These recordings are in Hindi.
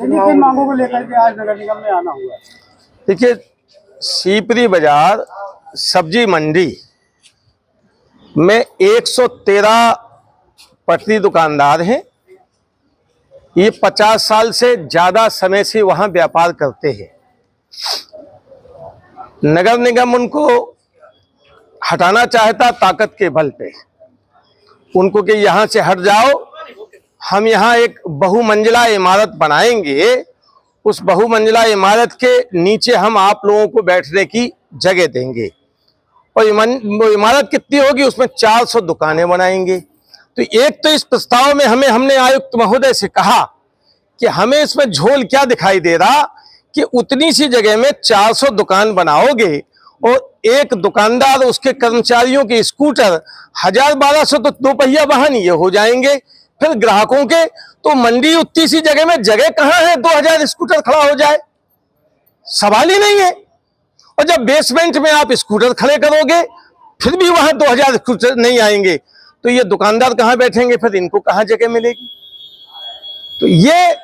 किन मांगों को लेकर के आज नगर निगम में आना हुआ? देखिए, सीपरी बाजार सब्जी मंडी में 113 पटरी दुकानदार हैं। ये 50 साल से ज्यादा समय से वहां व्यापार करते हैं। नगर निगम उनको हटाना चाहता ताकत के बल पे, उनको कि यहां से हट जाओ, हम यहां एक बहुमंजिला इमारत बनाएंगे, उस बहुमंजिला इमारत के नीचे हम आप लोगों को बैठने की जगह देंगे और इमारत कितनी होगी, उसमें 400 दुकानें बनाएंगे। तो एक तो इस प्रस्ताव में हमने आयुक्त महोदय से कहा कि हमें इसमें झोल क्या दिखाई दे रहा कि उतनी सी जगह में 400 दुकान बनाओगे और एक दुकानदार, उसके कर्मचारियों के स्कूटर 1000-1200 तो दोपहिया वाहन ये हो जाएंगे, फिर ग्राहकों के तो मंडी उतनी सी जगह में जगह कहां है 2000 स्कूटर खड़ा हो जाए, सवाल ही नहीं है। और जब बेसमेंट में आप स्कूटर खड़े करोगे फिर भी वहां 2000 स्कूटर नहीं आएंगे, तो ये दुकानदार कहां बैठेंगे, फिर इनको कहां जगह मिलेगी। तो ये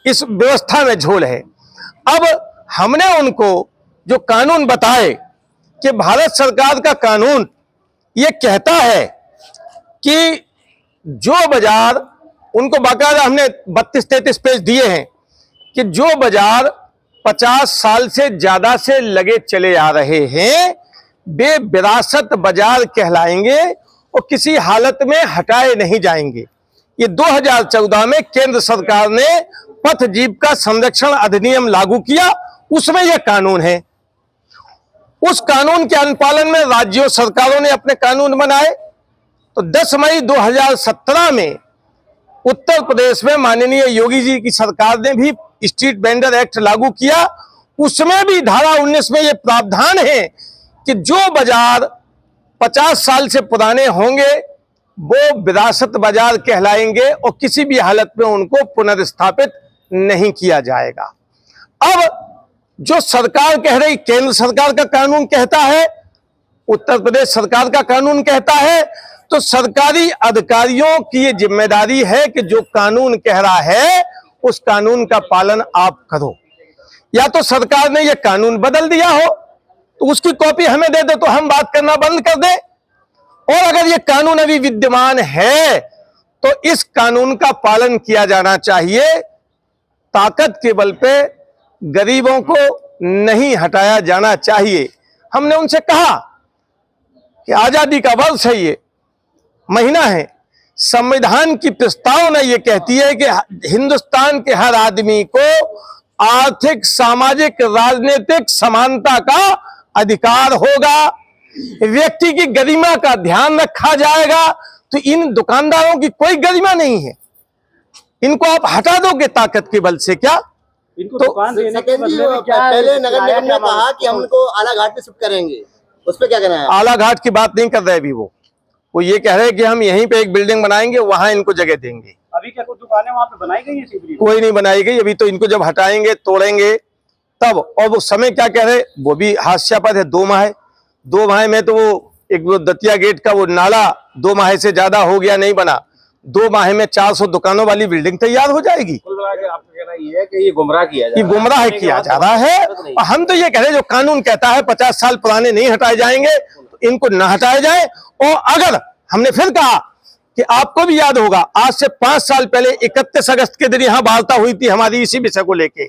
इस व्यवस्था में झोल है। अब हमने उनको जो कानून बताए कि भारत सरकार का कानून ये कहता है कि जो बाजार, उनको बाकायदा हमने 32-33 पेज दिए हैं कि जो बाजार 50 साल से ज्यादा से लगे चले आ रहे हैं वे विरासत बाजार कहलाएंगे और किसी हालत में हटाए नहीं जाएंगे। ये 2014 में केंद्र सरकार ने पथ जीविका संरक्षण अधिनियम लागू किया, उसमें यह कानून है। उस कानून के अनुपालन में राज्यों सरकारों ने अपने कानून बनाए। तो 10 मई 2017 में उत्तर प्रदेश में माननीय योगी जी की सरकार ने भी स्ट्रीट वेंडर एक्ट लागू किया। उसमें भी धारा 19 में यह प्रावधान है कि जो बाजार 50 साल से पुराने होंगे वो विरासत बाजार कहलाएंगे और किसी भी हालत में उनको पुनर्स्थापित नहीं किया जाएगा। अब जो सरकार कह रही, केंद्र सरकार का कानून कहता है, उत्तर प्रदेश सरकार का कानून कहता है, तो सरकारी अधिकारियों की ये जिम्मेदारी है कि जो कानून कह रहा है उस कानून का पालन आप करो। या तो सरकार ने ये कानून बदल दिया हो तो उसकी कॉपी हमें दे दो तो हम बात करना बंद कर दें, और अगर ये कानून अभी विद्यमान है तो इस कानून का पालन किया जाना चाहिए। ताकत के बल पे गरीबों को नहीं हटाया जाना चाहिए। हमने उनसे कहा कि आजादी का वर्ष है, ये महीना है, संविधान की प्रस्तावना ये कहती है कि हिंदुस्तान के हर आदमी को आर्थिक, सामाजिक, राजनीतिक समानता का अधिकार होगा, व्यक्ति की गरिमा का ध्यान रखा जाएगा। तो इन दुकानदारों की कोई गरिमा नहीं है, इनको आप हटा दोगे ताकत के बल से क्या? इनको तो दुकान देने के बदले में क्या पहले नगर निगम ने कहा कि हम उनको आलाघाट में शिफ्ट करेंगे, उस पर क्या कहना है? आलाघाट की बात नहीं कर रहे अभी, वो ये कह रहे हैं कि हम यहीं पे एक बिल्डिंग बनाएंगे, वहां इनको जगह देंगे। अभी क्या कुछ दुकानें वहां पे बनाई गई है? कोई नहीं बनाई गई अभी, तो इनको जब हटाएंगे, तोड़ेंगे तब। और वो समय क्या कह रहे, वो भी हास्यास्पद है। 2 माह में तो वो एक दतिया गेट का वो नाला 2 माह से ज्यादा हो गया, नहीं बना। 2 माह में 400 दुकानों वाली बिल्डिंग तैयार हो जाएगी। आपका कहना ये है कि ये गुमराह किया जा रहा है। और हम तो ये कह रहे हैं जो कानून कहता है 50 साल पुराने नहीं हटाए जाएंगे तो इनको न हटाए जाए। और अगर हमने फिर कहा कि आपको भी याद होगा, आज से 5 साल पहले 31 अगस्त के दिन यहाँ वार्ता हुई थी हमारी इसी विषय को लेके।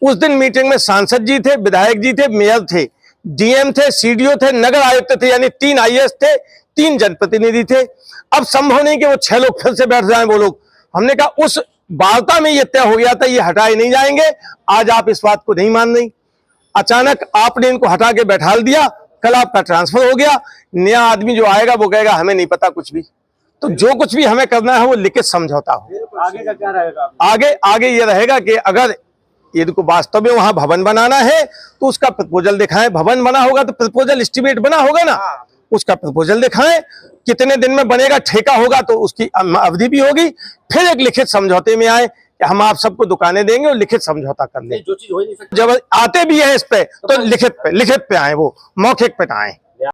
उस दिन मीटिंग में सांसद जी थे, विधायक जी थे, मेयर थे, डीएम थे, सीडीओ थे, नगर आयुक्त थे, यानी 3 आईएएस थे, 3 जनप्रतिनिधि थे। अब संभव नहीं कि वो 6 लोग फिर से बैठ जाएं वो लोग। हमने कहा उस वार्ता में ये तय हो गया था ये हटाए नहीं जाएंगे। आज आप इस बात को नहीं मान रही, अचानक आपने इनको हटा के बैठा दिया, कल आपका ट्रांसफर हो गया। नया आदमी जो आएगा वो कहेगा हमें नहीं पता कुछ भी। तो जो कुछ भी हमें करना है वो लिखित समझौता हो। आगे का क्या रहेगा? आगे ये रहेगा कि अगर इनको वास्तव में वहां भवन बनाना है तो उसका प्रपोजल दिखाएं। भवन बना होगा तो प्रपोजल एस्टिमेट बना होगा ना, उसका प्रपोजल दिखाएं। कितने दिन में बनेगा, ठेका होगा तो उसकी अवधि भी होगी। फिर एक लिखित समझौते में आए कि हम आप सबको दुकानें देंगे और लिखित समझौता कर लें। जो चीज हो ही नहीं सकती। जब आते भी हैं इस पे तो लिखित पे आए, वो मौखिक पे आए।